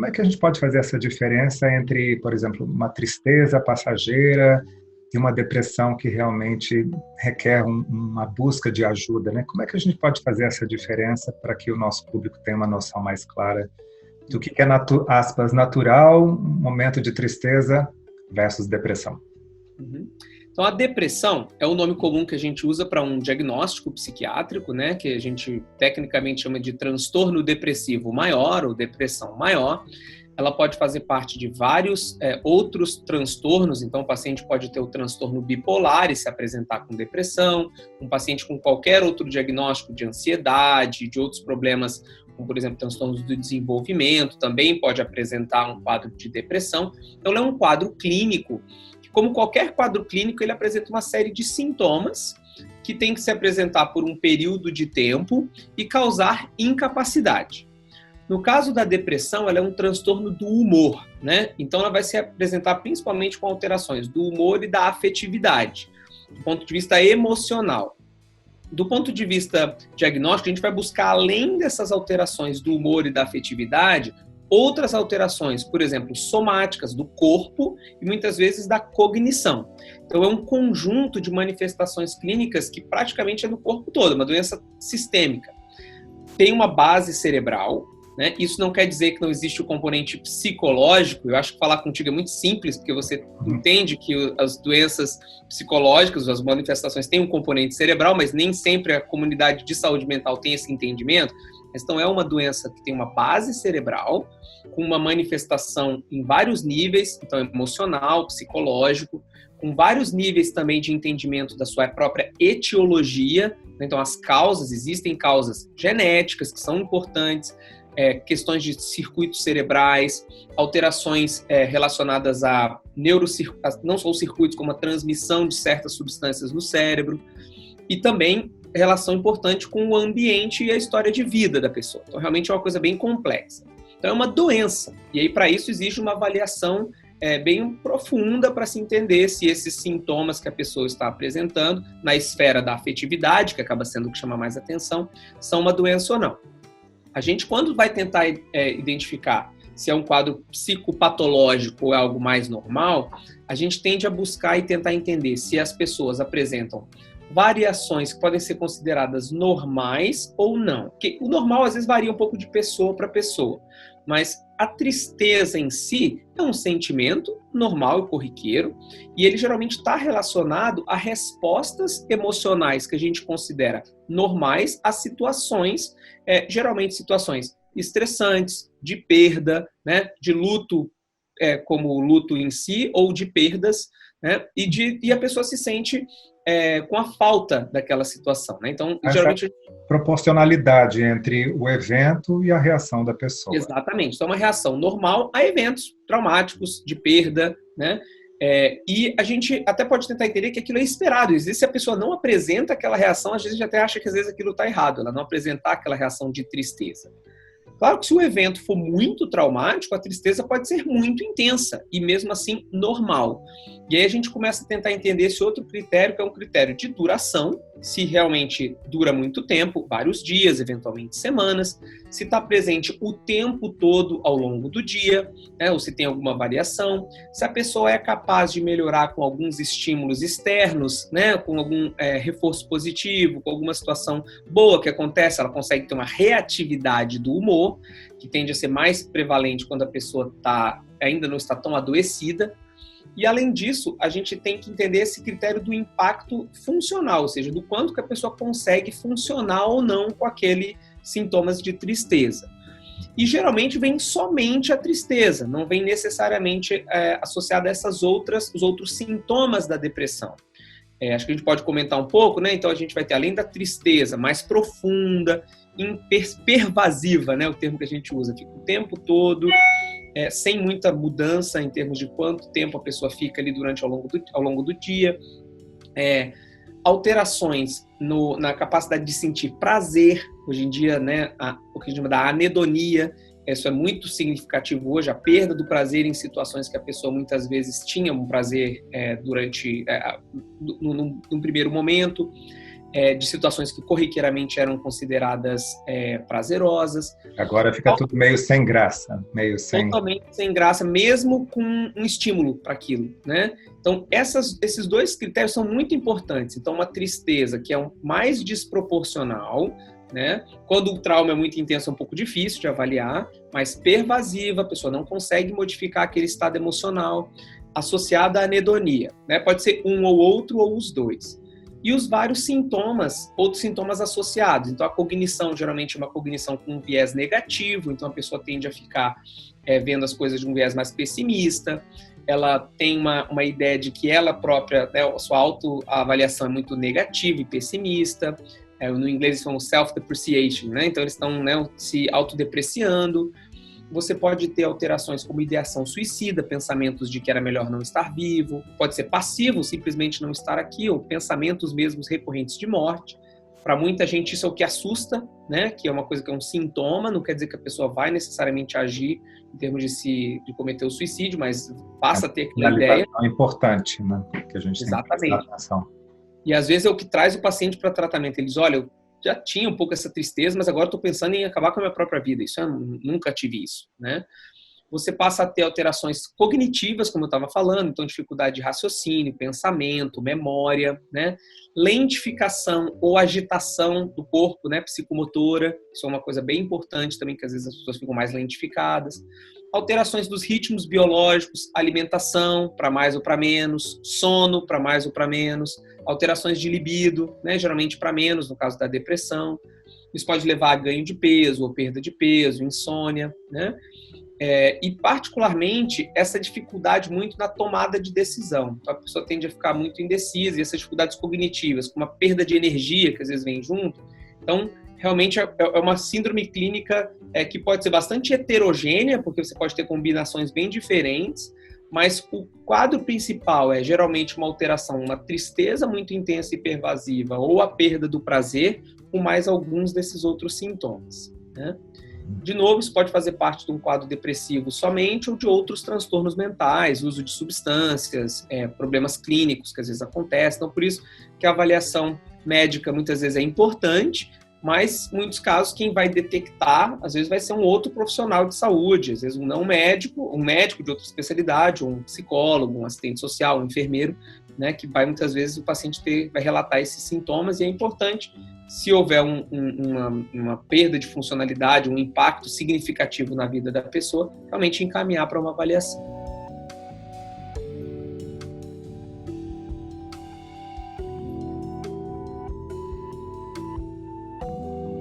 como é que a gente pode fazer essa diferença entre, por exemplo, uma tristeza passageira e uma depressão que realmente requer uma busca de ajuda, né? Como é que a gente pode fazer essa diferença para que o nosso público tenha uma noção mais clara do que é, aspas, natural, um momento de tristeza versus depressão? Uhum. Então, a depressão é o nome comum que a gente usa para um diagnóstico psiquiátrico, né, que a gente tecnicamente chama de transtorno depressivo maior ou depressão maior. Ela pode fazer parte de vários outros transtornos, então o paciente pode ter o transtorno bipolar e se apresentar com depressão, um paciente com qualquer outro diagnóstico de ansiedade, de outros problemas, como por exemplo transtornos do desenvolvimento, também pode apresentar um quadro de depressão. Então, ele é um quadro clínico. Como qualquer quadro clínico, ele apresenta uma série de sintomas que tem que se apresentar por um período de tempo e causar incapacidade. No caso da depressão, ela é um transtorno do humor, né? Então, ela vai se apresentar principalmente com alterações do humor e da afetividade, do ponto de vista emocional. Do ponto de vista diagnóstico, a gente vai buscar, além dessas alterações do humor e da afetividade, outras alterações, por exemplo, somáticas do corpo e muitas vezes da cognição. Então, é um conjunto de manifestações clínicas que praticamente é no corpo todo, uma doença sistêmica. Tem uma base cerebral, né? Isso não quer dizer que não existe o componente psicológico. Eu acho que falar contigo é muito simples, porque você entende que as doenças psicológicas, as manifestações têm um componente cerebral, mas nem sempre a comunidade de saúde mental tem esse entendimento. Então, é uma doença que tem uma base cerebral, com uma manifestação em vários níveis, então emocional, psicológico, com vários níveis também de entendimento da sua própria etiologia. Então, as causas, existem causas genéticas que são importantes, questões de circuitos cerebrais, alterações relacionadas a não só os circuitos, como a transmissão de certas substâncias no cérebro, e também relação importante com o ambiente e a história de vida da pessoa. Então, realmente é uma coisa bem complexa. Então, é uma doença. E aí, para isso, exige uma avaliação bem profunda para se entender se esses sintomas que a pessoa está apresentando, na esfera da afetividade, que acaba sendo o que chama mais atenção, são uma doença ou não. A gente, quando vai tentar identificar se é um quadro psicopatológico ou é algo mais normal, a gente tende a buscar e tentar entender se as pessoas apresentam variações que podem ser consideradas normais ou não. Porque o normal, às vezes, varia um pouco de pessoa para pessoa, mas a tristeza em si é um sentimento normal e corriqueiro, e ele geralmente está relacionado a respostas emocionais que a gente considera normais a situações, geralmente situações estressantes, de perda, né, de luto, como o luto em si, ou de perdas, né, e a pessoa se sente com a falta daquela situação, né? Então, geralmente... proporcionalidade entre o evento e a reação da pessoa. Exatamente. Então, é uma reação normal a eventos traumáticos, de perda, né? E a gente até pode tentar entender que aquilo é esperado. Às vezes, se a pessoa não apresenta aquela reação, às vezes a gente até acha que às vezes aquilo está errado, ela não apresentar aquela reação de tristeza. Claro que se o evento for muito traumático, a tristeza pode ser muito intensa e mesmo assim normal. E aí a gente começa a tentar entender esse outro critério, que é um critério de duração, se realmente dura muito tempo, vários dias, eventualmente semanas, se está presente o tempo todo ao longo do dia, né, ou se tem alguma variação, se a pessoa é capaz de melhorar com alguns estímulos externos, né, com algum reforço positivo, com alguma situação boa que acontece, ela consegue ter uma reatividade do humor, que tende a ser mais prevalente quando a pessoa ainda não está tão adoecida. E, além disso, a gente tem que entender esse critério do impacto funcional, ou seja, do quanto que a pessoa consegue funcionar ou não com aqueles sintomas de tristeza. E, geralmente, vem somente a tristeza, não vem necessariamente associada a os outros sintomas da depressão. Acho que a gente pode comentar um pouco, né? Então, a gente vai ter, além da tristeza mais profunda, pervasiva, né? O termo que a gente usa, fica o tempo todo... sem muita mudança em termos de quanto tempo a pessoa fica ali ao longo do dia, alterações na capacidade de sentir prazer, hoje em dia, né, o que a gente chama da anedonia, isso é muito significativo hoje, a perda do prazer em situações que a pessoa muitas vezes tinha um prazer durante, num primeiro momento, de situações que corriqueiramente eram consideradas prazerosas. Agora fica tudo meio sem graça, meio sem... Totalmente sem graça, mesmo com um estímulo para aquilo, né? Então, esses dois critérios são muito importantes. Então, uma tristeza que é mais desproporcional, né? Quando o trauma é muito intenso, é um pouco difícil de avaliar, mas pervasiva, a pessoa não consegue modificar aquele estado emocional, associada à anedonia, né? Pode ser um ou outro ou os dois. E os vários sintomas, outros sintomas associados. Então, a cognição geralmente é uma cognição com um viés negativo, então a pessoa tende a ficar vendo as coisas de um viés mais pessimista, ela tem uma ideia de que ela própria, né, a sua autoavaliação é muito negativa e pessimista. No inglês eles falam self-depreciation, né? Então eles estão, né, se autodepreciando. Você pode ter alterações como ideação suicida, pensamentos de que era melhor não estar vivo. Pode ser passivo, simplesmente não estar aqui, ou pensamentos mesmos recorrentes de morte. Para muita gente isso é o que assusta, né? Que é uma coisa que é um sintoma, não quer dizer que a pessoa vai necessariamente agir em termos de cometer o suicídio, mas passa a ter aquela ideia. É importante, né? Que a gente Exatamente. Tem que prestar atenção. E às vezes é o que traz o paciente para tratamento. Eles, olha, eu já tinha um pouco essa tristeza, mas agora estou pensando em acabar com a minha própria vida. Isso eu nunca tive isso, né? Você passa a ter alterações cognitivas, como eu estava falando, então dificuldade de raciocínio, pensamento, memória, né? Lentificação ou agitação do corpo, né? Psicomotora, isso é uma coisa bem importante também, que às vezes as pessoas ficam mais lentificadas. Alterações dos ritmos biológicos, alimentação, para mais ou para menos, sono, para mais ou para menos, alterações de libido, né? Geralmente para menos, no caso da depressão. Isso pode levar a ganho de peso ou perda de peso, insônia, né? E particularmente essa dificuldade muito na tomada de decisão. Então, a pessoa tende a ficar muito indecisa e essas dificuldades cognitivas, como a perda de energia que às vezes vem junto. Então, realmente é uma síndrome clínica que pode ser bastante heterogênea, porque você pode ter combinações bem diferentes, mas o quadro principal é geralmente uma alteração, uma tristeza muito intensa e pervasiva ou a perda do prazer, com mais alguns desses outros sintomas, né? De novo, isso pode fazer parte de um quadro depressivo somente ou de outros transtornos mentais, uso de substâncias, problemas clínicos que às vezes acontecem. Então, por isso que a avaliação médica muitas vezes é importante, mas em muitos casos quem vai detectar, às vezes vai ser um outro profissional de saúde, às vezes um não médico, um médico de outra especialidade, um psicólogo, um assistente social, um enfermeiro, né, que vai muitas vezes o paciente vai relatar esses sintomas e é importante, se houver uma perda de funcionalidade, um impacto significativo na vida da pessoa, realmente encaminhar para uma avaliação.